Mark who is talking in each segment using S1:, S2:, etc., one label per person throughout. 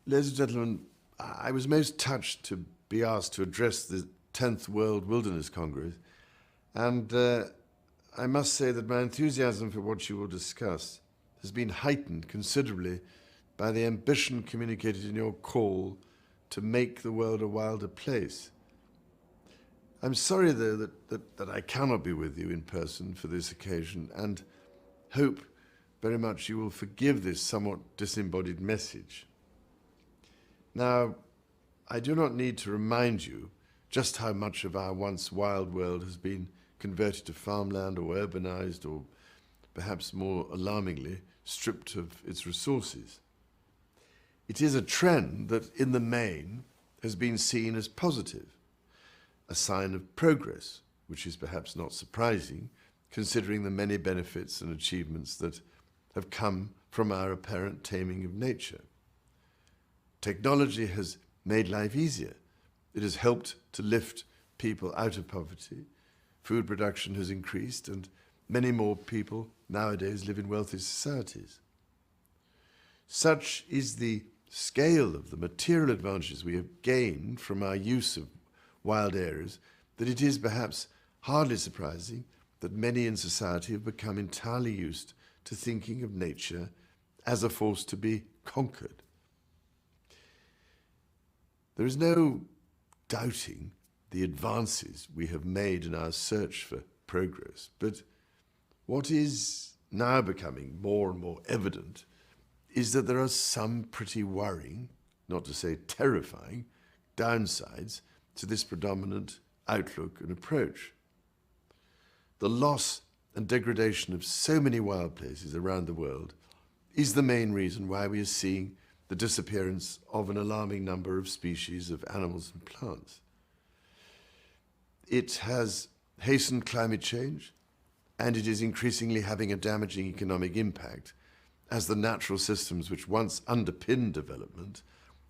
S1: Ladies and gentlemen, I was most touched to be asked to address the 10th World Wilderness Congress, and I must say that my enthusiasm for what you will discuss has been heightened considerably by the ambition communicated in your call to make the world a wilder place. I'm sorry, though, that I cannot be with you in person for this occasion, and hope very much you will forgive this somewhat disembodied message. Now, I do not need to remind you just how much of our once wild world has been converted to farmland or urbanized or, perhaps more alarmingly, stripped of its resources. It is a trend that, in the main, has been seen as positive, a sign of progress, which is perhaps not surprising, considering the many benefits and achievements that have come from our apparent taming of nature. Technology has made life easier. It has helped to lift people out of poverty. Food production has increased, and many more people nowadays live in wealthy societies. Such is the scale of the material advantages we have gained from our use of wild areas that it is perhaps hardly surprising that many in society have become entirely used to thinking of nature as a force to be conquered. There is no doubting the advances we have made in our search for progress, but what is now becoming more and more evident is that there are some pretty worrying, not to say terrifying, downsides to this predominant outlook and approach. The loss and degradation of so many wild places around the world is the main reason why we are seeing the disappearance of an alarming number of species of animals and plants. It has hastened climate change, and it is increasingly having a damaging economic impact as the natural systems which once underpinned development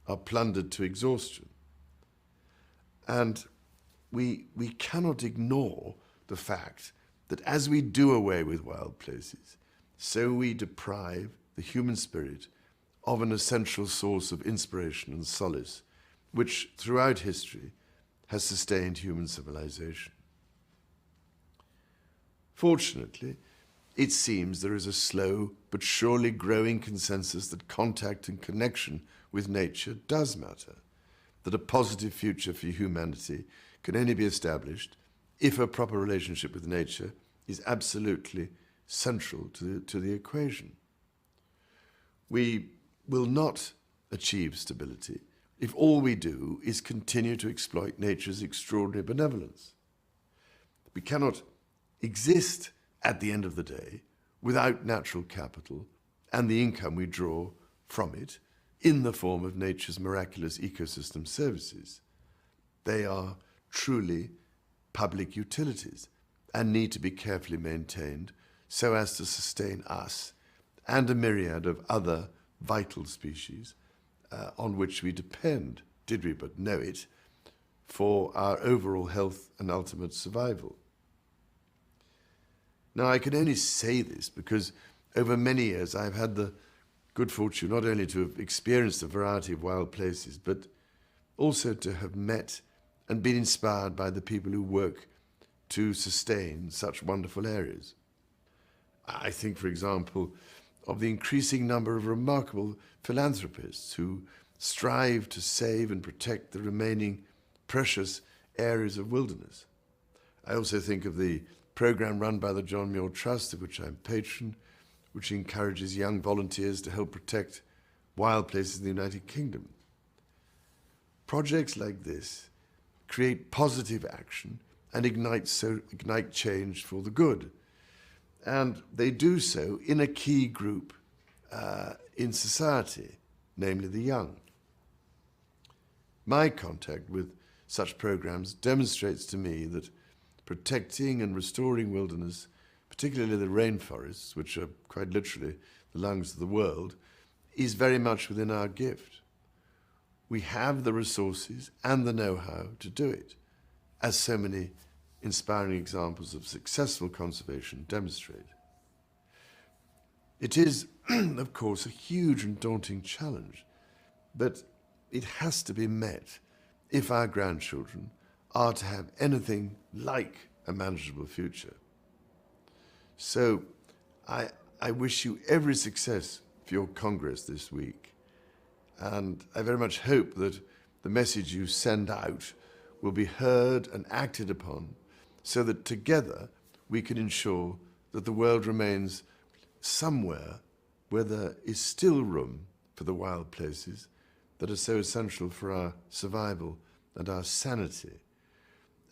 S1: are plundered to exhaustion. And we cannot ignore the fact that as we do away with wild places, so we deprive the human spirit of an essential source of inspiration and solace, which throughout history has sustained human civilization. Fortunately, it seems there is a slow but surely growing consensus that contact and connection with nature does matter, that a positive future for humanity can only be established if a proper relationship with nature is absolutely central to the equation. We will not achieve stability if all we do is continue to exploit nature's extraordinary benevolence. We cannot exist at the end of the day without natural capital and the income we draw from it in the form of nature's miraculous ecosystem services. They are truly public utilities and need to be carefully maintained so as to sustain us and a myriad of other vital species on which we depend, did we but know it, for our overall health and ultimate survival. Now, I can only say this because over many years I've had the good fortune not only to have experienced a variety of wild places, but also to have met and been inspired by the people who work to sustain such wonderful areas. I think, for example, of the increasing number of remarkable philanthropists who strive to save and protect the remaining precious areas of wilderness. I also think of the program run by the John Muir Trust, of which I'm patron, which encourages young volunteers to help protect wild places in the United Kingdom. Projects like this create positive action and ignite change for the good. And they do so in a key group in society, namely the young. My contact with such programs demonstrates to me that protecting and restoring wilderness, particularly the rainforests, which are quite literally the lungs of the world, is very much within our gift. We have the resources and the know-how to do it, as so many inspiring examples of successful conservation demonstrate. It is, of course, a huge and daunting challenge, but it has to be met if our grandchildren are to have anything like a manageable future. So I wish you every success for your Congress this week, and I very much hope that the message you send out will be heard and acted upon so that together we can ensure that the world remains somewhere where there is still room for the wild places that are so essential for our survival and our sanity,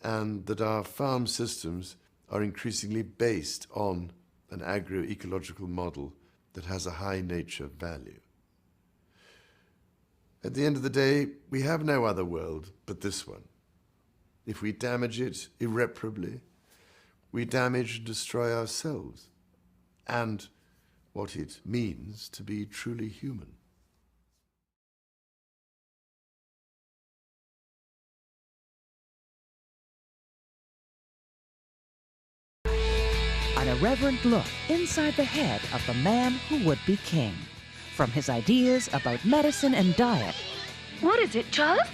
S1: and that our farm systems are increasingly based on an agroecological model that has a high nature value. At the end of the day, we have no other world but this one. If we damage it irreparably, we damage and destroy ourselves and what it means to be truly human.
S2: An irreverent look inside the head of the man who would be king. From his ideas about medicine and diet.
S3: What is it, Charles?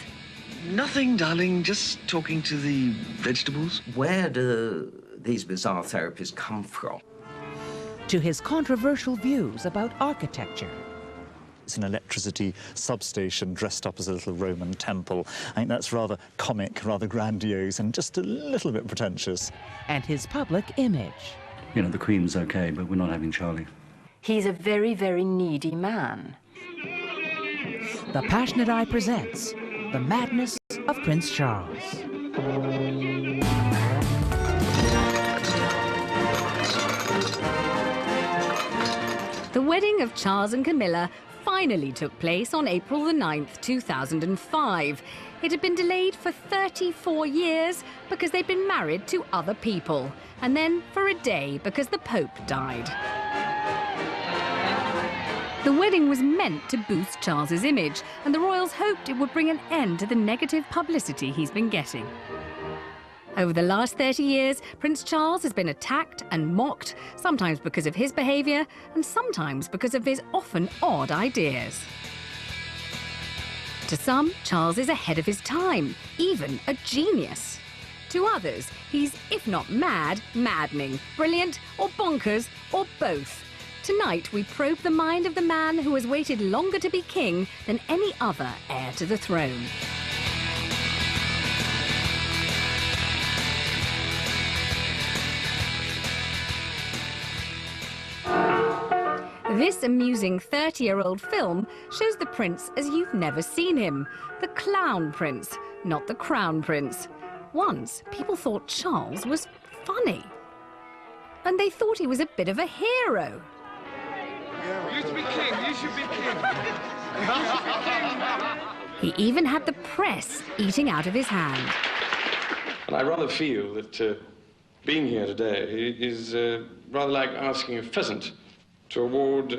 S4: Nothing, darling. Just talking to the vegetables.
S5: Where do these bizarre therapies come from?
S2: To his controversial views about architecture.
S6: It's an electricity substation dressed up as a little Roman temple. I think that's rather comic, rather grandiose, and just a little bit pretentious.
S2: And his public image.
S7: You know, the Queen's okay, but we're not having Charlie.
S3: He's a very, very needy man.
S2: The Passionate Eye presents The Madness of Prince Charles.
S8: The wedding of Charles and Camilla finally took place on April the 9th, 2005. It had been delayed for 34 years because they'd been married to other people, and then for a day because the Pope died. The wedding was meant to boost Charles's image, and the royals hoped it would bring an end to the negative publicity he's been getting. Over the last 30 years, Prince Charles has been attacked and mocked, sometimes because of his behaviour and sometimes because of his often odd ideas. To some, Charles is ahead of his time, even a genius. To others, he's, if not mad, maddening, brilliant, or bonkers, or both. Tonight, we probe the mind of the man who has waited longer to be king than any other heir to the throne. This amusing 30-year-old film shows the prince as you've never seen him. The clown prince, not the crown prince. Once, people thought Charles was funny. And they thought he was a bit of a hero.
S9: You should be king, you should be king.
S8: He even had the press eating out of his hand.
S10: And I rather feel that being here today is rather like asking a pheasant to award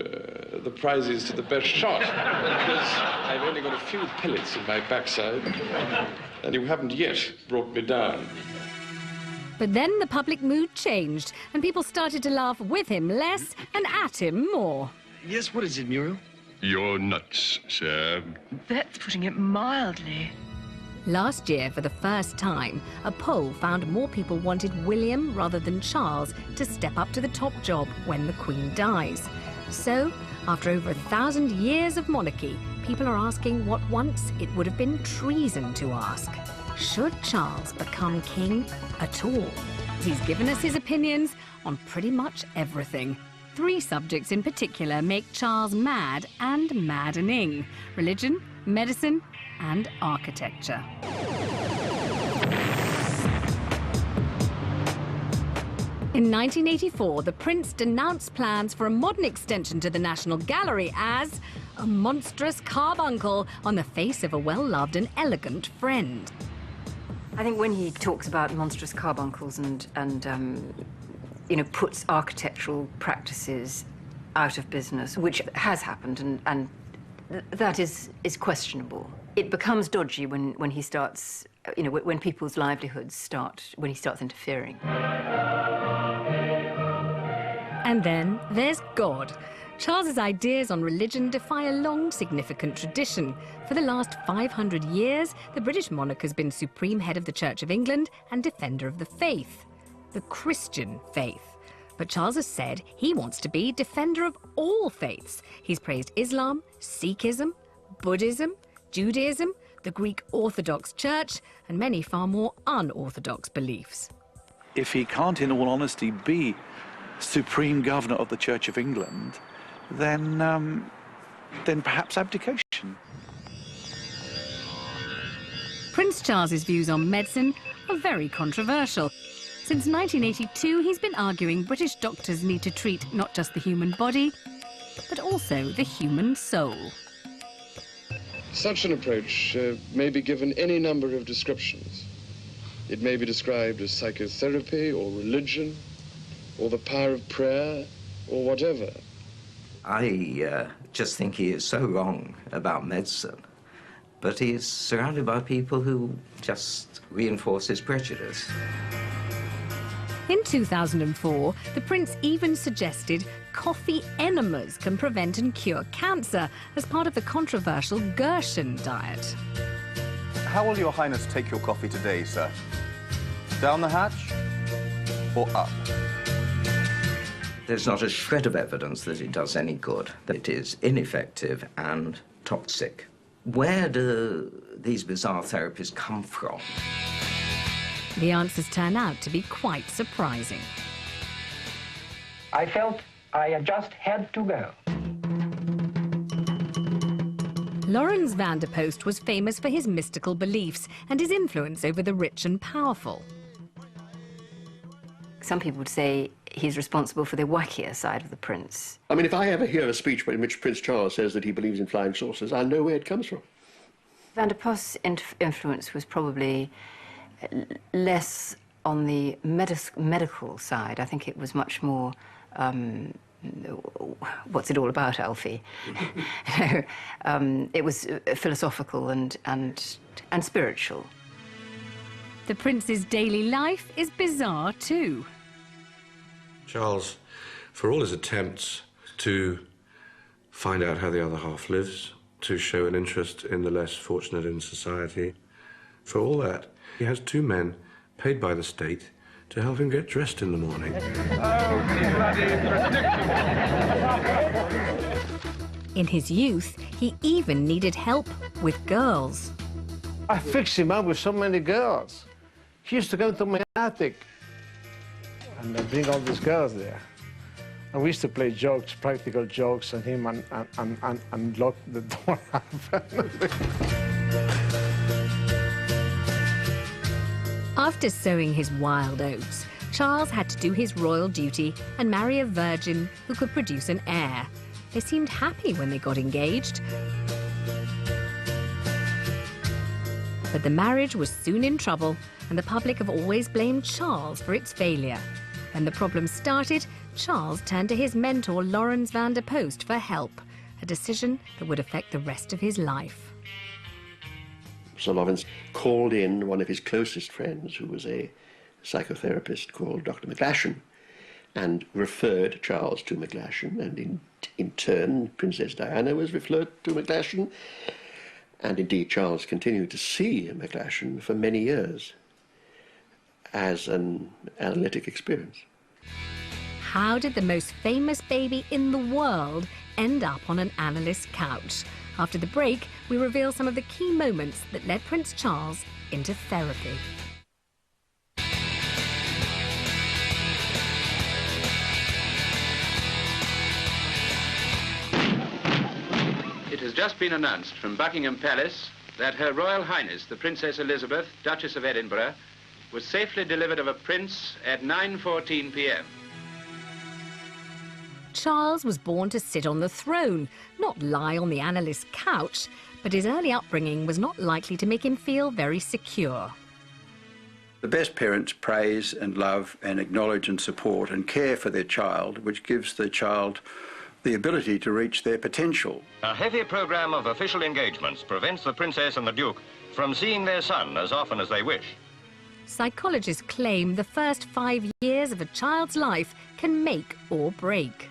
S10: the prizes to the best shot, because I've only got a few pellets in my backside, and you haven't yet brought me down.
S8: But then the public mood changed, and people started to laugh with him less and at him more.
S4: Yes, what is it, Muriel?
S9: You're nuts, sir.
S3: That's putting it mildly.
S8: Last year, for the first time, a poll found more people wanted William rather than Charles to step up to the top job when the Queen dies. So, after over 1,000 years of monarchy, people are asking what once it would have been treason to ask. Should Charles become king at all? He's given us his opinions on pretty much everything. 3 subjects in particular make Charles mad and maddening: religion, medicine, and architecture. In 1984, the prince denounced plans for a modern extension to the National Gallery as a monstrous carbuncle on the face of a well-loved and elegant friend.
S3: I think when he talks about monstrous carbuncles and you know, puts architectural practices out of business, which has happened, and that is questionable. It becomes dodgy when he starts, you know, when people's livelihoods start, when he starts interfering.
S8: And then there's God. Charles's ideas on religion defy a long, significant tradition. For the last 500 years, the British monarch has been supreme head of the Church of England and defender of the faith, the Christian faith. But Charles has said he wants to be defender of all faiths. He's praised Islam, Sikhism, Buddhism, Judaism, the Greek Orthodox Church, and many far more unorthodox beliefs.
S11: If he can't, in all honesty, be supreme governor of the Church of England, then perhaps abdication.
S8: Prince Charles's views on medicine are very controversial. Since 1982, he's been arguing British doctors need to treat not just the human body, but also the human soul.
S10: Such an approach may be given any number of descriptions. It may be described as psychotherapy or religion, or the power of prayer, or whatever.
S5: I just think he is so wrong about medicine, but he is surrounded by people who just reinforce his prejudice.
S8: In 2004, the Prince even suggested coffee enemas can prevent and cure cancer as part of the controversial Gershon diet.
S12: How will Your Highness take your coffee today, sir? Down the hatch or up?
S5: There's not a shred of evidence that it does any good, that it is ineffective and toxic. Where do these bizarre therapies come from?
S8: The answers turn out to be quite surprising.
S13: I felt I just had to go.
S8: Lawrence van der Post was famous for his mystical beliefs and his influence over the rich and powerful.
S3: Some people would say he's responsible for the wackier side of the prince.
S14: I mean, if I ever hear a speech in which Prince Charles says that he believes in flying saucers, I'll know where it comes from.
S3: Van der Post's influence was probably less on the medical side. I think it was much more, what's it all about, Alfie? It was philosophical and spiritual.
S8: The prince's daily life is bizarre too.
S10: Charles, for all his attempts to find out how the other half lives, to show an interest in the less fortunate in society, for all that, he has two men paid by the state to help him get dressed in the morning.
S8: In his youth, he even needed help with girls.
S15: I fixed him up with so many girls. He used to go to my attic and bring all these girls there. And we used to play jokes, practical jokes on him and lock the door up.
S8: After sowing his wild oats, Charles had to do his royal duty and marry a virgin who could produce an heir. They seemed happy when they got engaged. But the marriage was soon in trouble, and the public have always blamed Charles for its failure. When the problem started, Charles turned to his mentor Lawrence van der Post for help, a decision that would affect the rest of his life.
S14: Sir Lawrence called in one of his closest friends, who was a psychotherapist called Dr. McGlashan, and referred Charles to McGlashan, and in turn Princess Diana was referred to McGlashan, and indeed Charles continued to see McGlashan for many years as an analytic experience.
S8: How did the most famous baby in the world end up on an analyst's couch? After the break, we reveal some of the key moments that led Prince Charles into therapy.
S16: It has just been announced from Buckingham Palace that Her Royal Highness, the Princess Elizabeth, Duchess of Edinburgh, was safely delivered of a prince at 9:14 p.m.
S8: Charles was born to sit on the throne, not lie on the analyst's couch, but his early upbringing was not likely to make him feel very secure.
S17: The best parents praise and love and acknowledge and support and care for their child, which gives the child the ability to reach their potential.
S18: A heavy program of official engagements prevents the Princess and the Duke from seeing their son as often as they wish.
S8: Psychologists claim the first 5 years of a child's life can make or break.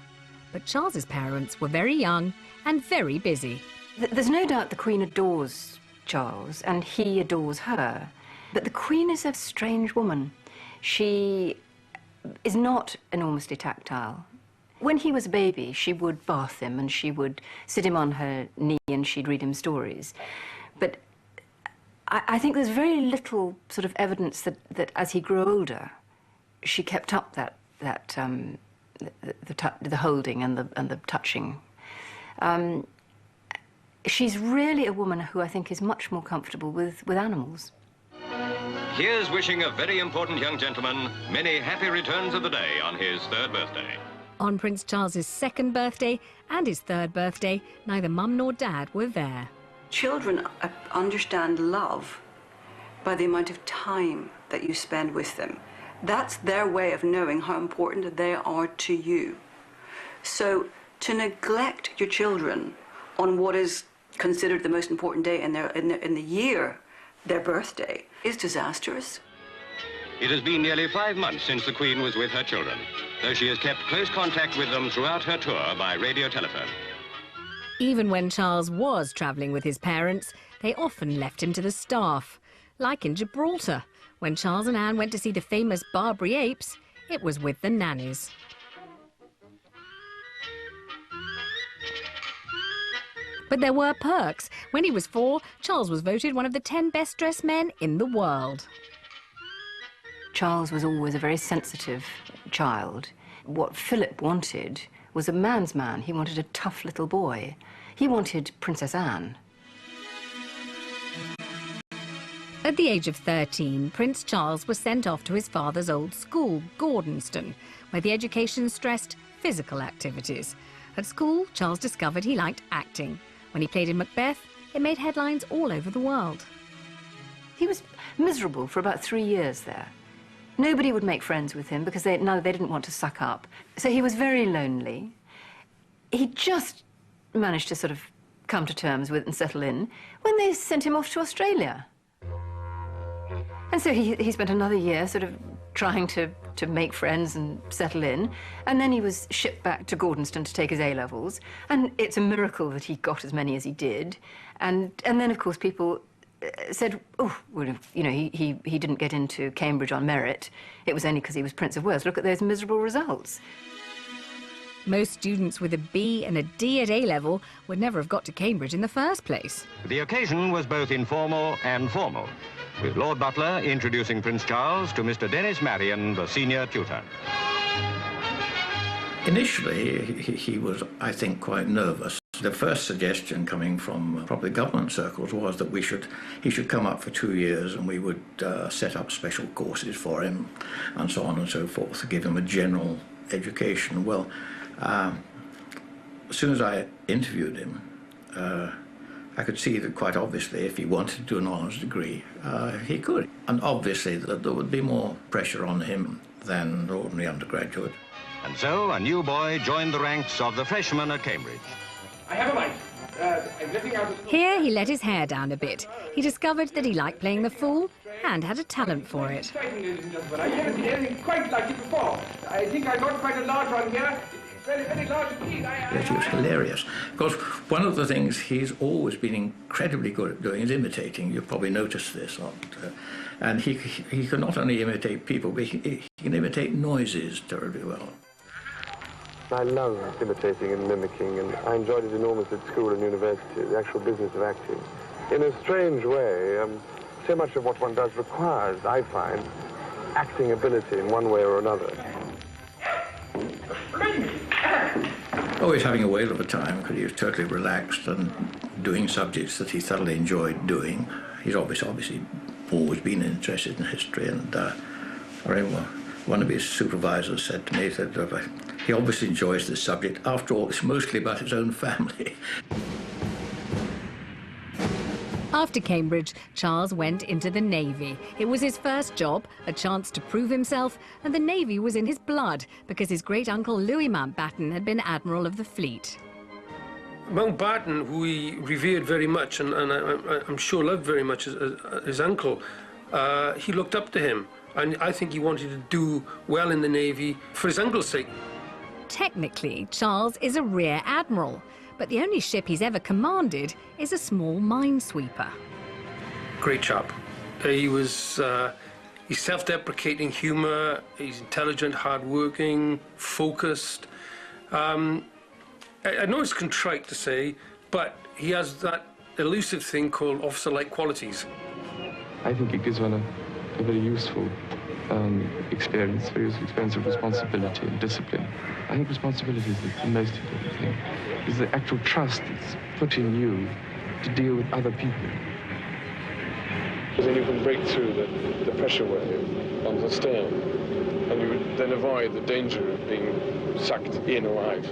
S8: But Charles's parents were very young and very busy.
S3: There's no doubt the Queen adores Charles and he adores her. But the Queen is a strange woman. She is not enormously tactile. When he was a baby, she would bath him and she would sit him on her knee and she'd read him stories. But I think there's very little sort of evidence that as he grew older, she kept up the holding and the touching. She's really a woman who I think is much more comfortable with animals.
S18: Here's wishing a very important young gentleman many happy returns of the day on his 3rd birthday.
S8: On Prince Charles's 2nd birthday and his 3rd birthday, neither Mum nor Dad were there.
S19: Children understand love by the amount of time that you spend with them. That's their way of knowing how important they are to you. So to neglect your children on what is considered the most important day in the year, their birthday, is disastrous.
S18: It has been nearly 5 months since the Queen was with her children, though she has kept close contact with them throughout her tour by radio telephone.
S8: Even when Charles was travelling with his parents, they often left him to the staff. Like in Gibraltar, when Charles and Anne went to see the famous Barbary apes, it was with the nannies. But there were perks. When he was 4, Charles was voted one of the 10 best-dressed men in the world.
S3: Charles was always a very sensitive child. What Philip wanted was a man's man. He wanted a tough little boy. He wanted Princess Anne.
S8: At the age of 13, Prince Charles was sent off to his father's old school, Gordonston, where the education stressed physical activities. At school, Charles discovered he liked acting. When he played in Macbeth, it made headlines all over the world.
S3: He was miserable for about 3 years there. Nobody would make friends with him because they didn't want to suck up. So he was very lonely. He just managed to sort of come to terms with and settle in when they sent him off to Australia. And so he spent another year sort of trying to make friends and settle in. And then he was shipped back to Gordonston to take his A-levels. And it's a miracle that he got as many as he did. And then, of course, people said, oh, well, you know, he didn't get into Cambridge on merit. It was only because he was Prince of Wales. Look at those miserable results.
S8: Most students with a B and a D at A-level would never have got to Cambridge in the first place.
S18: The occasion was both informal and formal, with Lord Butler introducing Prince Charles to Mr. Dennis Marion, the senior tutor.
S20: Initially, he was, I think, quite nervous. The first suggestion coming from probably government circles was that he should come up for 2 years and we would set up special courses for him and so on and so forth, to give him a general education. Well, as soon as I interviewed him, I could see that quite obviously if he wanted to do an honours degree, he could. And obviously that there would be more pressure on him than an ordinary undergraduate.
S18: And so a new boy joined the ranks of the freshmen at Cambridge.
S13: I have a mind. I'm letting out
S8: Here he let his hair down a bit. He discovered that he liked playing the fool and had a talent for it.
S13: Ladies and gentlemen, I've never seen anything quite like it before. I think I got quite a large one here. It's very, very large indeed.
S20: Yes, he was hilarious. Of course, one of the things he's always been incredibly good at doing is imitating. You've probably noticed this. And he can not only imitate people, but he can imitate noises terribly well.
S21: I love imitating and mimicking, and I enjoyed it enormously at school and university, the actual business of acting. In a strange way, so much of what one does requires, I find, acting ability in one way or another.
S20: Oh, he's having a whale of a time because he was totally relaxed and doing subjects that he thoroughly enjoyed doing. He's obviously always been interested in history, and I remember one of his supervisors said to me that he obviously enjoys this subject. After all, it's mostly about his own family.
S8: After Cambridge, Charles went into the Navy. It was his first job, a chance to prove himself, and the Navy was in his blood because his great-uncle Louis Mountbatten had been Admiral of the Fleet.
S22: Mountbatten, who he revered very much and I'm sure loved very much as his uncle,
S1: he looked up to him. And I think he wanted to do well in the Navy for his uncle's sake.
S8: Technically, Charles is a rear admiral, but the only ship he's ever commanded is a small minesweeper.
S1: Great chap. He's self-deprecating humour, he's intelligent, hard-working, focused. I know it's contrite to say, but he has that elusive thing called officer-like qualities.
S22: I think it gives one a very useful experience of responsibility and discipline. I think responsibility is the most important thing. It's the actual trust that's put in you to deal with other people.
S23: Then you can break through the pressure wave on the stern, and you would then avoid the danger of being sucked in or out.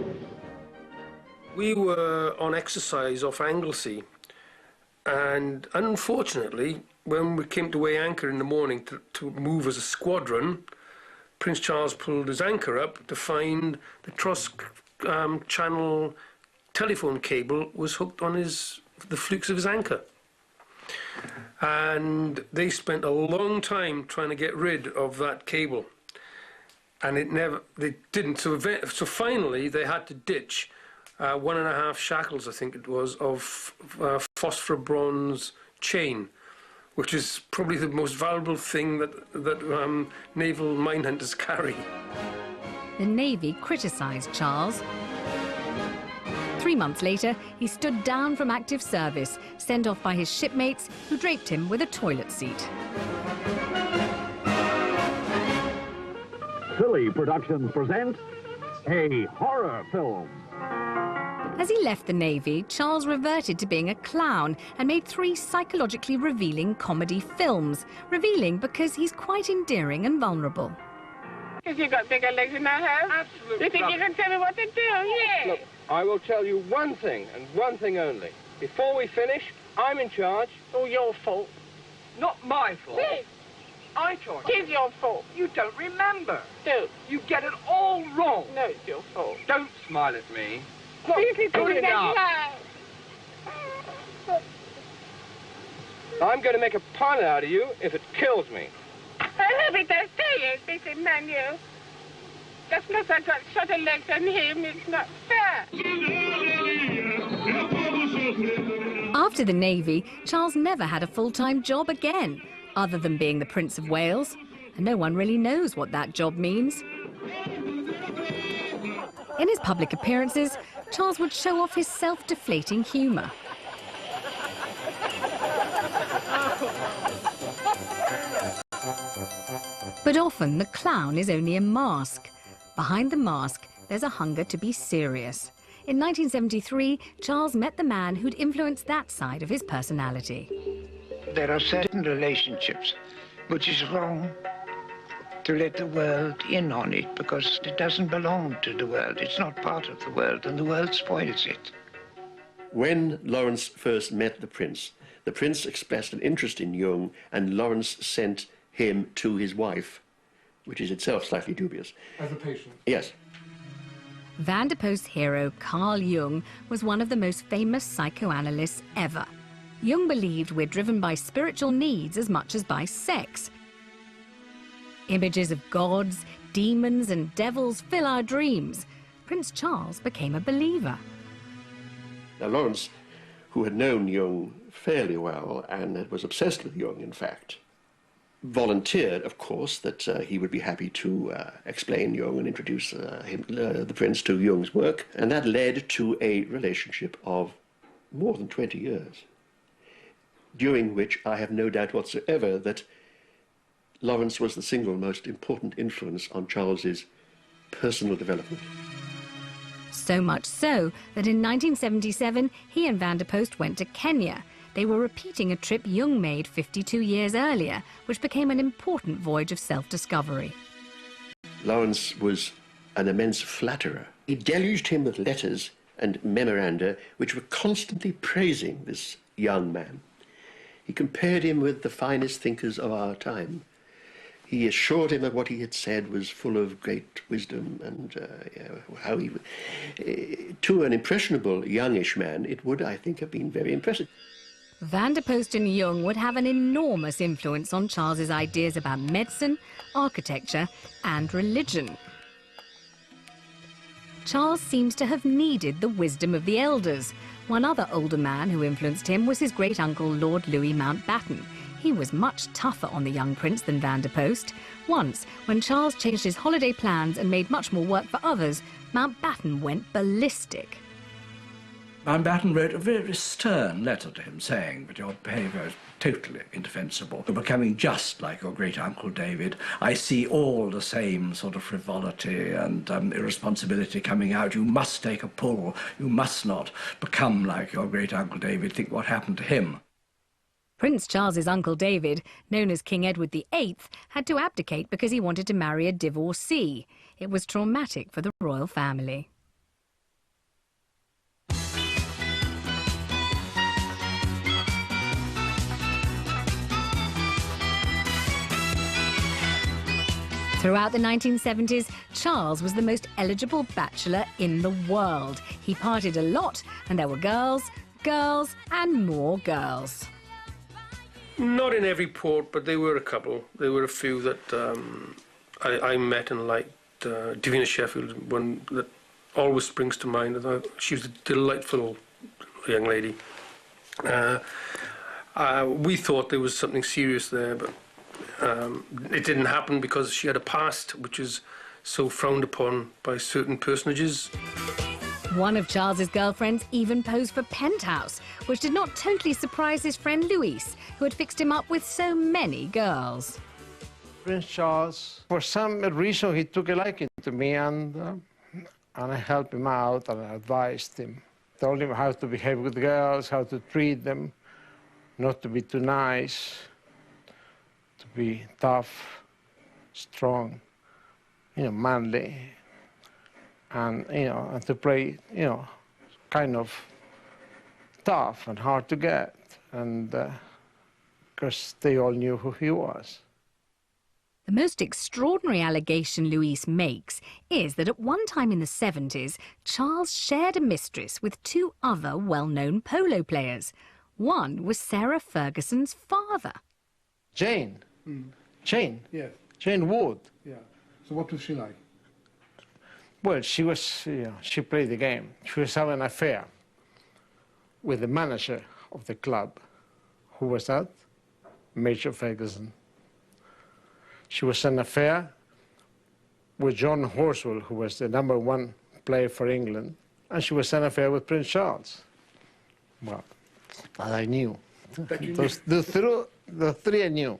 S1: We were on exercise off Anglesey, and unfortunately, when we came to weigh anchor in the morning to move as a squadron, Prince Charles pulled his anchor up to find the cross-channel telephone cable was hooked on the flukes of his anchor. And they spent a long time trying to get rid of that cable. And they didn't. So finally, they had to ditch 1.5 shackles, I think it was, of phosphor bronze chain, which is probably the most valuable thing that naval minehunters carry.
S8: The Navy criticised Charles. 3 months later, he stood down from active service, sent off by his shipmates, who draped him with a toilet seat.
S24: Philly Productions presents a horror film.
S8: As he left the Navy, Charles reverted to being a clown and made 3 psychologically revealing comedy films. Revealing because he's quite endearing and vulnerable.
S13: Because you got bigger legs than I have? Absolutely. You think you can tell me what to do? Yeah.
S25: Look, I will tell you one thing, and one thing only. Before we finish, I'm in charge.
S13: Oh, your fault.
S25: Not my fault.
S13: Yes.
S25: I told
S13: you. It is your fault.
S25: You don't remember.
S13: Do.
S25: You get it all wrong.
S13: No, it's your fault.
S25: Don't smile at me.
S13: Look, good enough.
S25: I'm going to make a pun out of you if it kills me.
S13: I hope it does to you, Bishop Manuel. Just because I got shorter legs than him, it's not fair.
S8: After the Navy, Charles never had a full-time job again, other than being the Prince of Wales, and no one really knows what that job means. In his public appearances, Charles would show off his self-deflating humour. But often the clown is only a mask. Behind the mask, there's a hunger to be serious. In 1973, Charles met the man who'd influenced that side of his personality.
S26: There are certain relationships which is wrong to let the world in on it, because it doesn't belong to the world. It's not part of the world, and the world spoils it.
S14: When Lawrence first met the prince expressed an interest in Jung, and Lawrence sent him to his wife, which is itself slightly dubious.
S27: As a patient?
S14: Yes.
S8: Van der Post's hero, Carl Jung, was one of the most famous psychoanalysts ever. Jung believed we're driven by spiritual needs as much as by sex. Images of gods, demons and devils fill our dreams. Prince Charles became a believer.
S14: Now, Lawrence, who had known Jung fairly well and was obsessed with Jung, in fact, volunteered, of course, that he would be happy to explain Jung and introduce the prince to Jung's work, and that led to a relationship of more than 20 years, during which I have no doubt whatsoever that Lawrence was the single most important influence on Charles's personal development.
S8: So much so that in 1977, he and Van der Post went to Kenya. They were repeating a trip Jung made 52 years earlier, which became an important voyage of self-discovery.
S14: Lawrence was an immense flatterer. He deluged him with letters and memoranda which were constantly praising this young man. He compared him with the finest thinkers of our time. He assured him that what he had said was full of great wisdom, and how he to an impressionable youngish man, it would, I think, have been very impressive.
S8: Van der Post and Jung would have an enormous influence on Charles's ideas about medicine, architecture and religion. Charles seems to have needed the wisdom of the elders. One other older man who influenced him was his great-uncle Lord Louis Mountbatten. He was much tougher on the young prince than Van der Post. Once, when Charles changed his holiday plans and made much more work for others, Mountbatten went ballistic.
S2: Mountbatten wrote a very stern letter to him saying that your behaviour is totally indefensible. You're becoming just like your great-uncle David. I see all the same sort of frivolity and irresponsibility coming out. You must take a pull. You must not become like your great-uncle David. Think what happened to him.
S8: Prince Charles's uncle David, known as King Edward VIII, had to abdicate because he wanted to marry a divorcee. It was traumatic for the royal family. Throughout the 1970s, Charles was the most eligible bachelor in the world. He partied a lot, and there were girls, girls, and more girls.
S1: Not in every port, but there were a couple. There were a few that I met and liked. Davina Sheffield, one that always springs to mind. I thought she was a delightful young lady. We thought there was something serious there, but it didn't happen because she had a past which is so frowned upon by certain personages.
S8: One of Charles's girlfriends even posed for Penthouse, which did not totally surprise his friend Louise, who had fixed him up with so many girls.
S15: Prince Charles, for some reason, he took a liking to me, and I helped him out and I advised him. Told him how to behave with girls, how to treat them, not to be too nice, to be tough, strong, manly, and, and to play, kind of tough and hard to get, and because they all knew who he was.
S8: The most extraordinary allegation Louise makes is that at one time in the 70s, Charles shared a mistress with two other well-known polo players. One was Sarah Ferguson's father.
S15: Jane. Jane?
S4: Yes.
S15: Jane Wood.
S4: Yeah. So what was she like?
S15: Well, she was, she played the game. She was having an affair with the manager of the club. Who was that? Major Ferguson. She was an affair with John Horswell, who was the #1 player for England, and she was an affair with Prince Charles. Well, that I knew. The three I knew.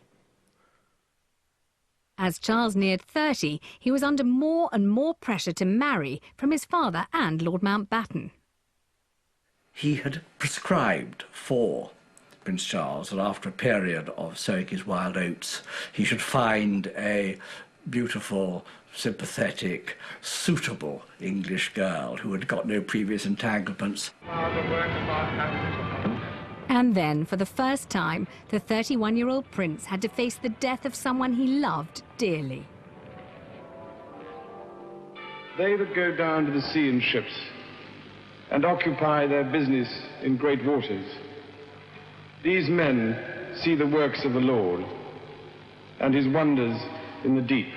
S8: As Charles neared 30, he was under more and more pressure to marry from his father and Lord Mountbatten.
S2: He had prescribed for Prince Charles that after a period of sowing his wild oats, he should find a beautiful, sympathetic, suitable English girl who had got no previous entanglements.
S8: And then, for the first time, the 31-year-old prince had to face the death of someone he loved dearly.
S23: They that go down to the sea in ships and occupy their business in great waters, these men see the works of the Lord and his wonders in the deep.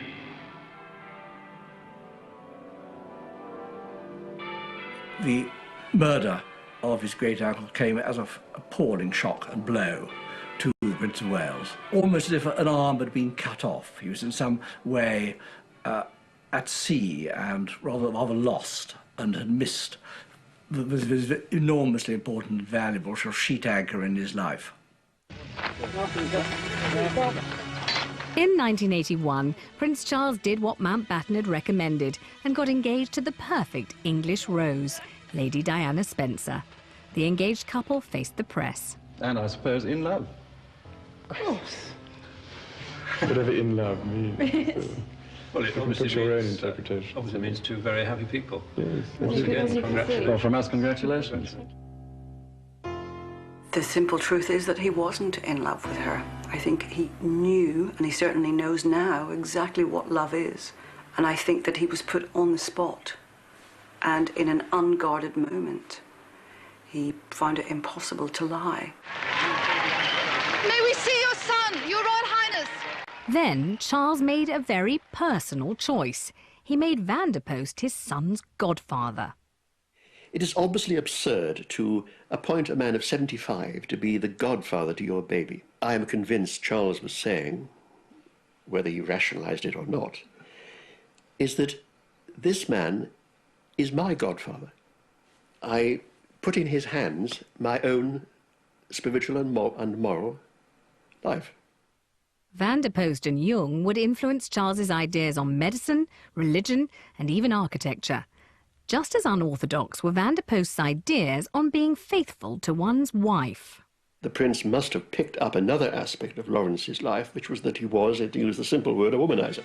S2: The murder of his great-uncle came as an appalling shock and blow to the Prince of Wales, almost as if an arm had been cut off. He was in some way at sea and rather lost and had missed the enormously important and valuable sort of sheet anchor in his life.
S8: In 1981, Prince Charles did what Mountbatten had recommended and got engaged to the perfect English rose, Lady Diana Spencer. The engaged couple faced the press.
S22: And I suppose in love. Of course. Whatever in love means.
S6: Well, it
S22: obviously
S6: means,
S22: your own interpretation.
S6: Obviously means two very happy people.
S22: Yes.
S6: Once again, congratulations.
S22: Well, from us, congratulations.
S19: The simple truth is that he wasn't in love with her. I think he knew, and he certainly knows now, exactly what love is. And I think that he was put on the spot. And in an unguarded moment, he found it impossible to lie.
S5: May we see your son, Your Royal Highness?
S8: Then Charles made a very personal choice. He made Vanderpost his son's godfather.
S14: It is obviously absurd to appoint a man of 75 to be the godfather to your baby. I am convinced Charles was saying, whether he rationalized it or not, is that this man is my godfather. I put in his hands my own spiritual and moral life.
S8: Vanderpost and Jung would influence Charles's ideas on medicine, religion, and even architecture. Just as unorthodox were Vanderpost's ideas on being faithful to one's wife.
S14: The prince must have picked up another aspect of Lawrence's life, which was that he was, to use the simple word, a womanizer.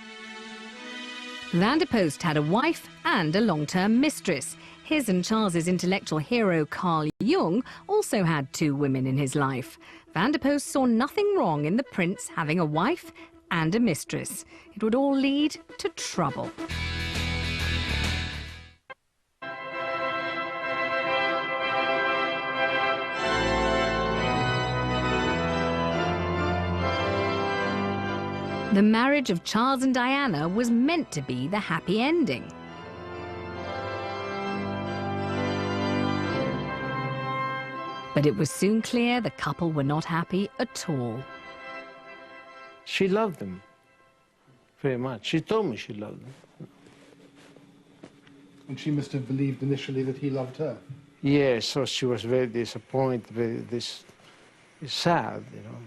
S8: Vanderpost had a wife and a long-term mistress. His and Charles's intellectual hero Carl Jung also had 2 women in his life. Vanderpost saw nothing wrong in the prince having a wife and a mistress. It would all lead to trouble. The marriage of Charles and Diana was meant to be the happy ending. But it was soon clear the couple were not happy at all.
S15: She loved him very much. She told me she loved him.
S4: And she must have believed initially that he loved her.
S15: Yeah, so she was very disappointed, very sad, you know.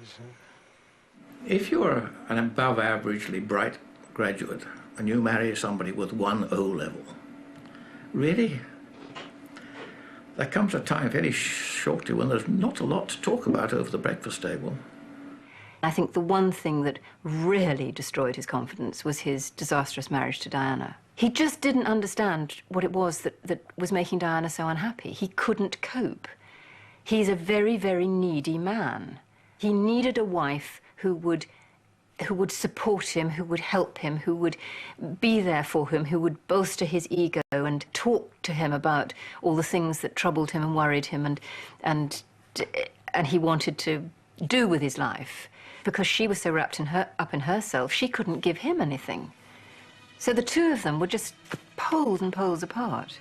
S20: If you're an above-averagely bright graduate and you marry somebody with 1 O level, really? There comes a time very shortly when there's not a lot to talk about over the breakfast table.
S3: I think the one thing that really destroyed his confidence was his disastrous marriage to Diana. He just didn't understand what it was that was making Diana so unhappy. He couldn't cope. He's a very, very needy man. He needed a wife who would support him, who would help him, who would be there for him, who would bolster his ego and talk to him about all the things that troubled him and worried him and he wanted to do with his life. Because she was so wrapped up in herself, she couldn't give him anything. So the 2 of them were just poles and poles apart.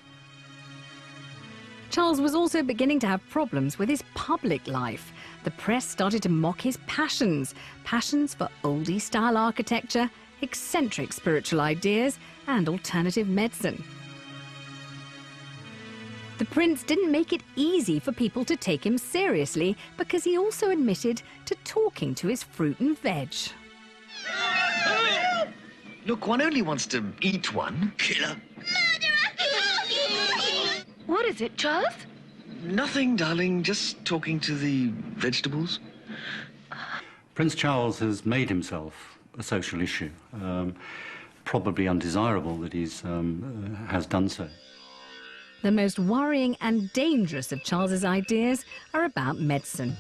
S8: Charles was also beginning to have problems with his public life. The press started to mock his passions for oldie-style architecture, eccentric spiritual ideas, and alternative medicine. The prince didn't make it easy for people to take him seriously because he also admitted to talking to his fruit and veg.
S7: Look, one only wants to eat one. Killer.
S5: What is it, Charles?
S7: Nothing, darling, just talking to the vegetables.
S9: Prince Charles has made himself a social issue. Probably undesirable that he has done so.
S8: The most worrying and dangerous of Charles's ideas are about medicine.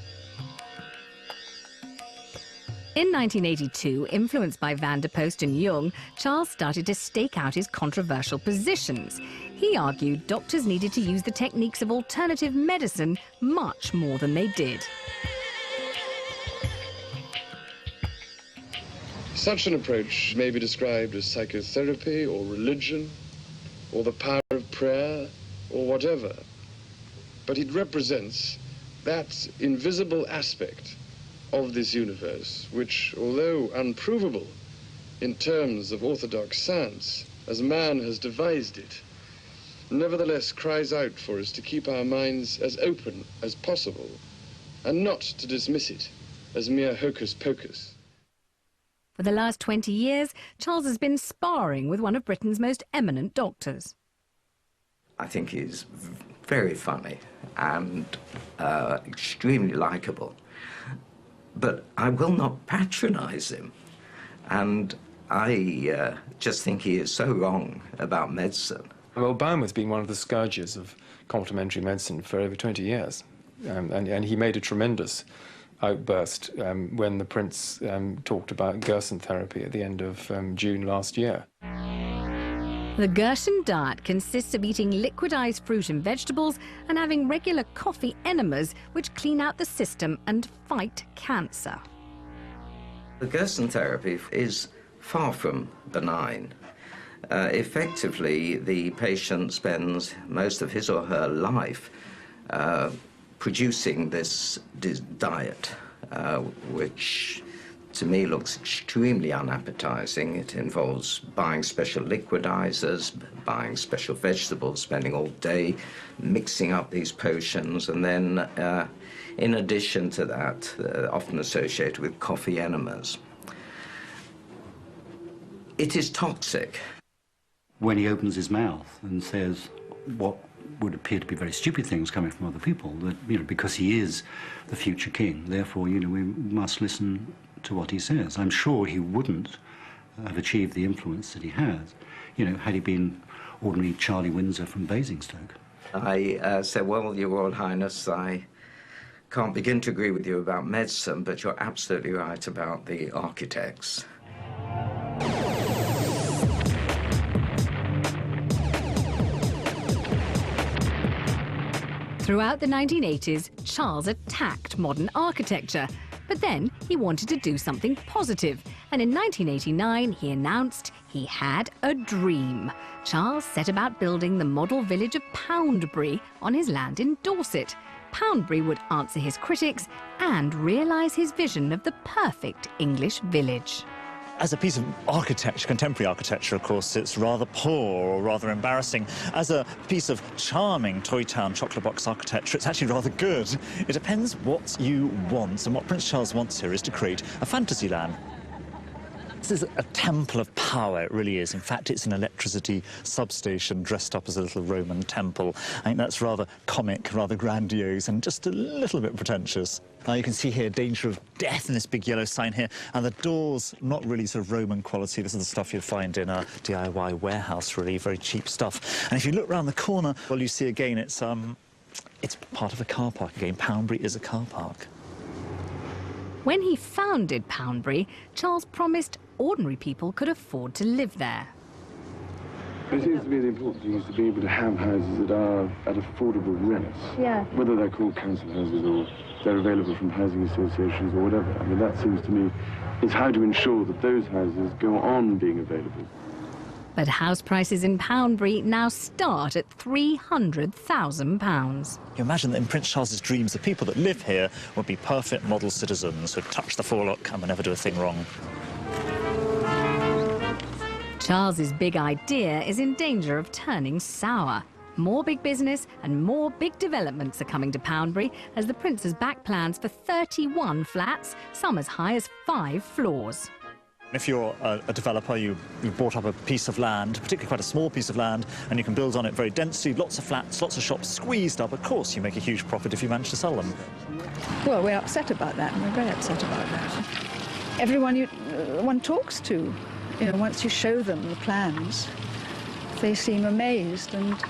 S8: In 1982, influenced by Vanderpost and Jung, Charles started to stake out his controversial positions. He argued doctors needed to use the techniques of alternative medicine much more than they did.
S23: Such an approach may be described as psychotherapy or religion or the power of prayer or whatever, but it represents that invisible aspect of this universe which, although unprovable in terms of orthodox science, as man has devised it, nevertheless cries out for us to keep our minds as open as possible and not to dismiss it as mere hocus pocus.
S8: For the last 20 years, Charles has been sparring with one of Britain's most eminent doctors.
S10: I think he's very funny and extremely likeable. But I will not patronize him. And I just think he is so wrong about medicine.
S22: Well, Obama's been one of the scourges of complementary medicine for over 20 years. And he made a tremendous outburst when the Prince talked about Gerson therapy at the end of June last year.
S8: The Gershon diet consists of eating liquidized fruit and vegetables and having regular coffee enemas which clean out the system and fight cancer.
S10: The Gerson therapy is far from benign. Effectively, the patient spends most of his or her life producing this diet, which to me looks extremely unappetizing. It involves buying special liquidizers, buying special vegetables, spending all day mixing up these potions, and then in addition to that, often associated with coffee enemas. It is toxic.
S9: When he opens his mouth and says what would appear to be very stupid things coming from other people, that, you know, because he is the future king, therefore, you know, we must listen to what he says. I'm sure he wouldn't have achieved the influence that he has, you know, had he been ordinary Charlie Windsor from Basingstoke.
S10: I said, well, Your Royal Highness, I can't begin to agree with you about medicine, but you're absolutely right about the architects.
S8: Throughout the 1980s, Charles attacked modern architecture, but then he wanted to do something positive, and in 1989 he announced he had a dream. Charles set about building the model village of Poundbury on his land in Dorset. Poundbury would answer his critics and realise his vision of the perfect English village.
S11: As a piece of architecture, contemporary architecture, of course, it's rather poor or rather embarrassing. As a piece of charming Toy Town chocolate box architecture, it's actually rather good. It depends what you want, and what Prince Charles wants here is to create a fantasy land. This is a temple of power, it really is. In fact, it's an electricity substation dressed up as a little Roman temple. I think that's rather comic, rather grandiose, and just a little bit pretentious. Now you can see here danger of death in this big yellow sign here, and the doors, not really sort of Roman quality. This is the stuff you'd find in a DIY warehouse, really, very cheap stuff. And if you look round the corner, well, you see again, it's part of a car park again. Poundbury is a car park.
S8: When he founded Poundbury, Charles promised ordinary people could afford to live there.
S23: It seems to me the important thing is to be able to have houses that are at affordable rents.
S5: Yeah.
S23: Whether they're called council houses or they're available from housing associations or whatever. I mean, that seems to me is how to ensure that those houses go on being available.
S8: But house prices in Poundbury now start at £300,000.
S11: You imagine that in Prince Charles's dreams, the people that live here would be perfect model citizens who'd touch the forelock and would never do a thing wrong.
S8: Charles's big idea is in danger of turning sour. More big business and more big developments are coming to Poundbury as the Prince has backed plans for 31 flats, some as high as 5 floors.
S11: If you're a developer, you've bought up a piece of land, particularly quite a small piece of land, and you can build on it very densely, lots of flats, lots of shops squeezed up. Of course, you make a huge profit if you manage to sell them.
S12: Well, we're upset about that, and we're very upset about that. Everyone one talks to, you know, once you show them the plans, they seem amazed and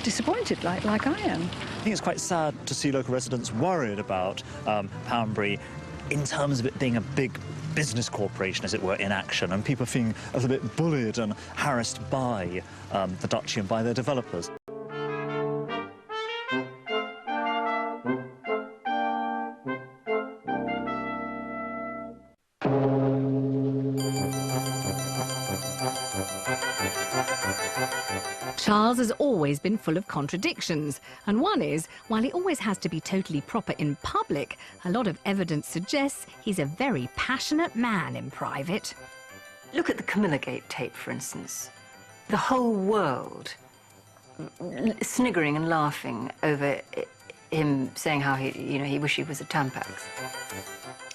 S12: disappointed, like I am.
S11: I think it's quite sad to see local residents worried about Poundbury in terms of it being a big business corporation, as it were, in action, and people feeling a little bit bullied and harassed by the duchy and by their developers.
S8: Charles has always been full of contradictions, and one is, while he always has to be totally proper in public, a lot of evidence suggests he's a very passionate man in private.
S3: Look at the Camilla Gate tape, for instance. The whole world sniggering and laughing over him saying how he wished he was a Tampax.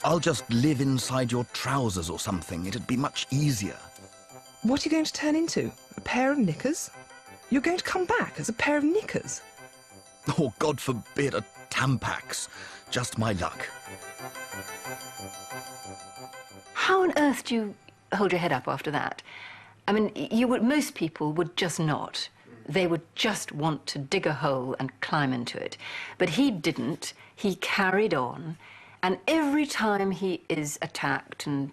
S16: I'll just live inside your trousers or something. It'd be much easier.
S17: What are you going to turn into? A pair of knickers? You're going to come back as a pair of knickers?
S16: Oh, God forbid, a Tampax. Just my luck.
S3: How on earth do you hold your head up after that? I mean, most people would just not. They would just want to dig a hole and climb into it. But he didn't. He carried on. And every time he is attacked and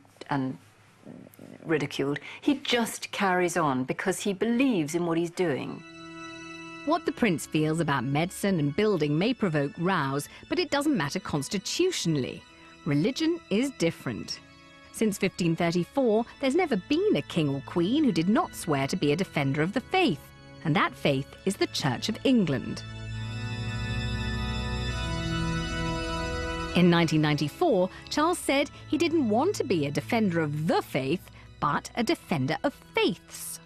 S3: ridiculed. He just carries on because he believes in what he's doing.
S8: What the prince feels about medicine and building may provoke rows, but it doesn't matter constitutionally. Religion is different. Since 1534, there's never been a king or queen who did not swear to be a defender of the faith, and that faith is the Church of England. In 1994, Charles said he didn't want to be a defender of the faith, but a defender of faiths.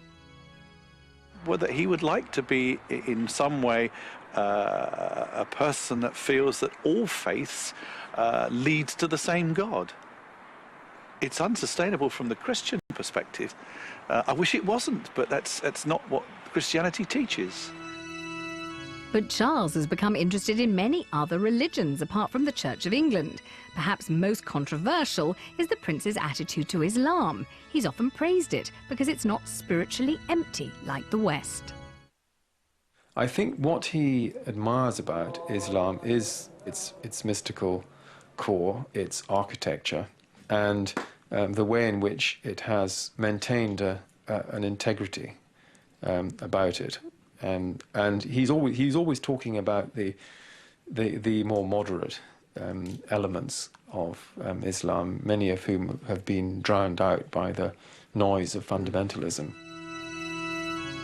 S13: Whether he would like to be, in some way, a person that feels that all faiths leads to the same God. It's unsustainable from the Christian perspective. I wish it wasn't, but that's not what Christianity teaches.
S8: But Charles has become interested in many other religions apart from the Church of England. Perhaps most controversial is the prince's attitude to Islam. He's often praised it because it's not spiritually empty like the West.
S18: I think what he admires about Islam is its mystical core, its architecture, and the way in which it has maintained an integrity about it. And he's always talking about the more moderate elements of Islam, many of whom have been drowned out by the noise of fundamentalism.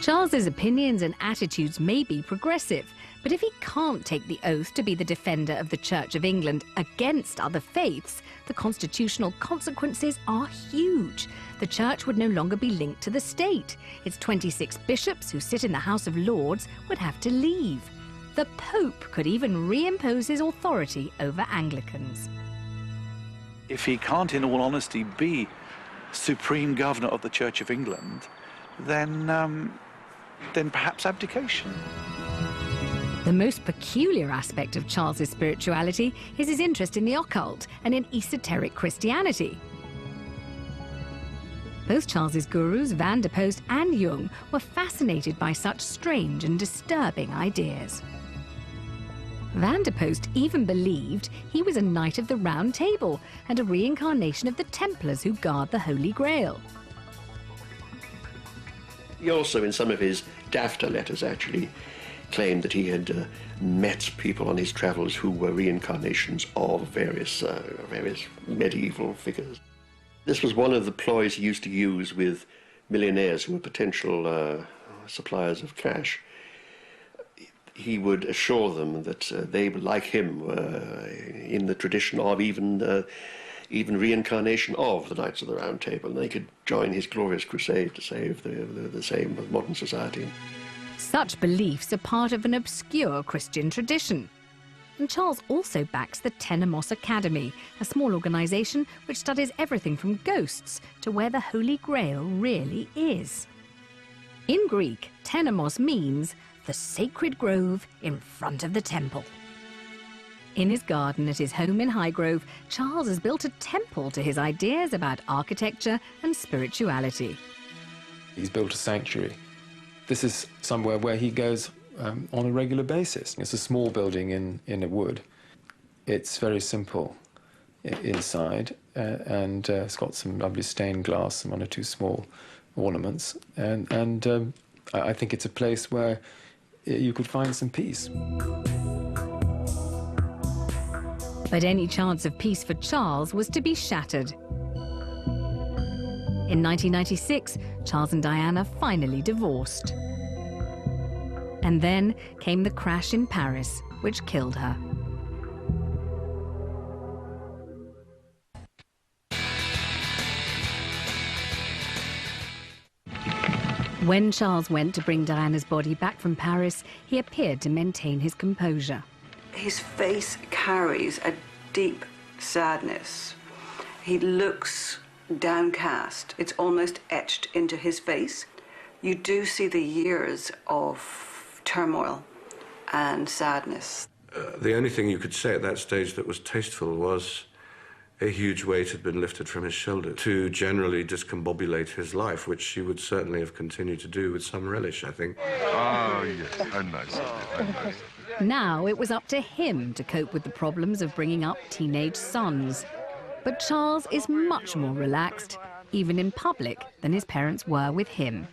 S8: Charles's opinions and attitudes may be progressive, but if he can't take the oath to be the defender of the Church of England against other faiths, the constitutional consequences are huge. The Church would no longer be linked to the state. Its 26 bishops who sit in the House of Lords would have to leave. The Pope could even reimpose his authority over Anglicans.
S13: If he can't, in all honesty, be supreme governor of the Church of England, then perhaps abdication.
S8: The most peculiar aspect of Charles's spirituality is his interest in the occult and in esoteric Christianity. Both Charles's gurus, Van der Post and Jung, were fascinated by such strange and disturbing ideas. Van der Post even believed he was a Knight of the Round Table and a reincarnation of the Templars who guard the Holy Grail.
S14: He also, in some of his dafter letters, actually claimed that he had met people on his travels who were reincarnations of various medieval figures. This was one of the ploys he used to use with millionaires who were potential suppliers of cash. He would assure them that they, like him, were in the tradition of even reincarnation of the Knights of the Round Table, and they could join his glorious crusade to save the same of modern society.
S8: Such beliefs are part of an obscure Christian tradition. And Charles also backs the Tenemos Academy, a small organisation which studies everything from ghosts to where the Holy Grail really is. In Greek, Tenemos means the sacred grove in front of the temple. In his garden at his home in Highgrove, Charles has built a temple to his ideas about architecture and spirituality.
S18: He's built a sanctuary. This is somewhere where he goes on a regular basis. It's a small building in a wood. It's very simple inside, and it's got some lovely stained glass and one or two small ornaments. And I think it's a place where you could find some peace.
S8: But any chance of peace for Charles was to be shattered. In 1996, Charles and Diana finally divorced. And then came the crash in Paris, which killed her. When Charles went to bring Diana's body back from Paris, he appeared to maintain his composure.
S19: His face carries a deep sadness. He looks downcast. It's almost etched into his face. You do see the years of turmoil and sadness.
S21: The only thing you could say at that stage that was tasteful was a huge weight had been lifted from his shoulder to generally discombobulate his life, which she would certainly have continued to do with some relish, I think.
S24: Oh, yes, how nice of you, how nice.
S8: Now it was up to him to cope with the problems of bringing up teenage sons. But Charles is much more relaxed. even in public, than his parents were with him.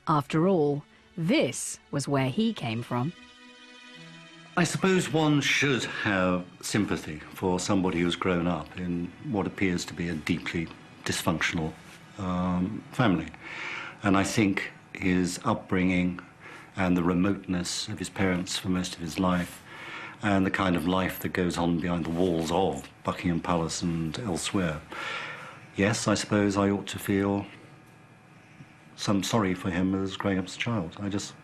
S8: After all, this was where he came from.
S9: I suppose one should have sympathy for somebody who's grown up in what appears to be a deeply dysfunctional family. And I think his upbringing and the remoteness of his parents for most of his life and the kind of life that goes on behind the walls of Buckingham Palace and elsewhere. Yes, I suppose I ought to feel some sorry for him as growing up as a child. I just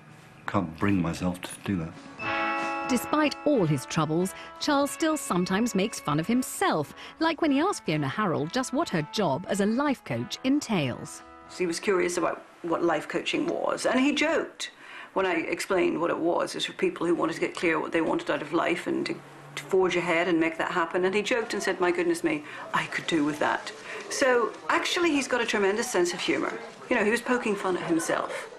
S9: can't bring myself to do that.
S8: Despite all his troubles, Charles still sometimes makes fun of himself, like when he asked Fiona Harold just what her job as a life coach entails.
S19: He was curious about what life coaching was, and he joked when I explained what it was. It's for people who wanted to get clear what they wanted out of life and to forge ahead and make that happen. And he joked and said, my goodness me, I could do with that. So actually he's got a tremendous sense of humour. You know, he was poking fun at himself.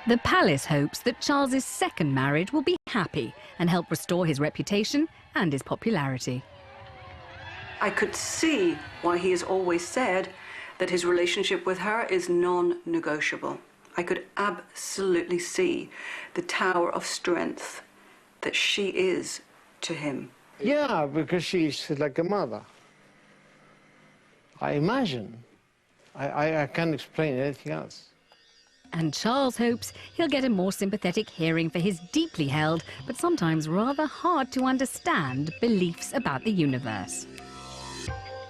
S8: The palace hopes that Charles's second marriage will be happy and help restore his reputation and his popularity.
S19: I could see why he has always said that his relationship with her is non-negotiable. I could absolutely see the tower of strength that she is to him.
S15: Yeah, because she's like a mother. I imagine. I can't explain anything else.
S8: And Charles hopes he'll get a more sympathetic hearing for his deeply held, but sometimes rather hard to understand, beliefs about the universe.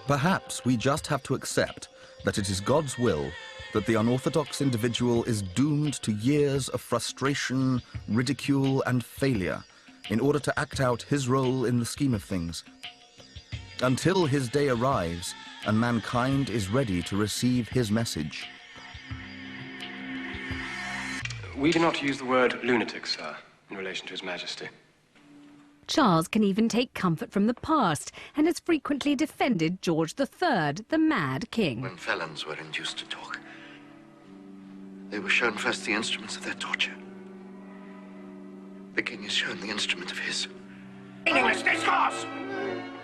S16: Perhaps we just have to accept that it is God's will that the unorthodox individual is doomed to years of frustration, ridicule, and failure in order to act out his role in the scheme of things. Until his day arrives and mankind is ready to receive his message.
S1: We do not use the word lunatic, sir, in relation to His Majesty.
S8: Charles can even take comfort from the past and has frequently defended George III, the Mad King.
S2: When felons were induced to talk, they were shown first the instruments of their torture. The king is shown the instrument of his.
S8: English discourse!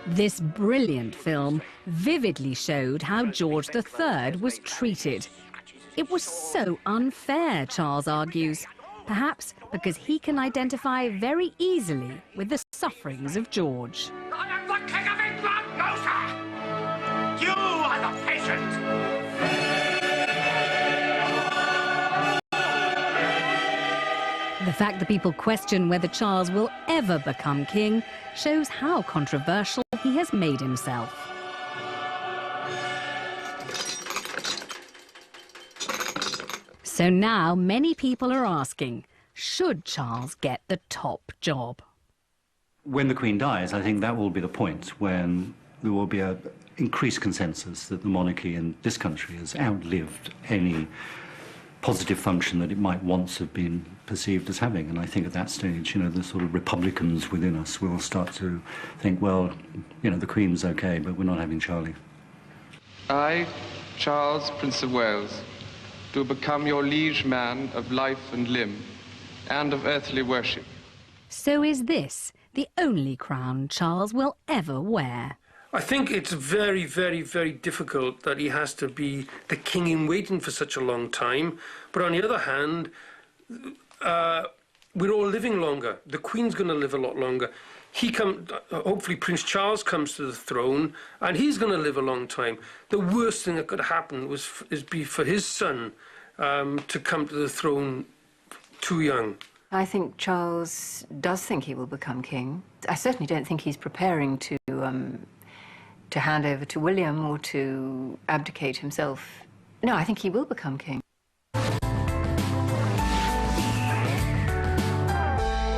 S8: This brilliant film vividly showed how George III was treated. It was so unfair, Charles argues, perhaps because he can identify very easily with the sufferings of George.
S4: I am the King of England, no, sir! You are the patient!
S8: The fact that people question whether Charles will ever become king shows how controversial he has made himself. So now many people are asking, should Charles get the top job?
S9: When the Queen dies, I think that will be the point when there will be an increased consensus that the monarchy in this country has outlived any positive function that it might once have been perceived as having. And I think at that stage, you know, the sort of Republicans within us will start to think, well, you know, the Queen's okay, but we're not having Charlie.
S22: I, Charles, Prince of Wales, do become your liege man of life and limb, and of earthly worship.
S8: So is this the only crown Charles will ever wear?
S6: I think it's very, very, very difficult that he has to be the king in waiting for such a long time. But on the other hand, we're all living longer. The Queen's going to live a lot longer. Hopefully Prince Charles comes to the throne, and he's going to live a long time. The worst thing that could happen is for his son to come to the throne too young.
S3: I think Charles does think he will become king. I certainly don't think he's preparing to hand over to William or to abdicate himself. No, I think he will become king.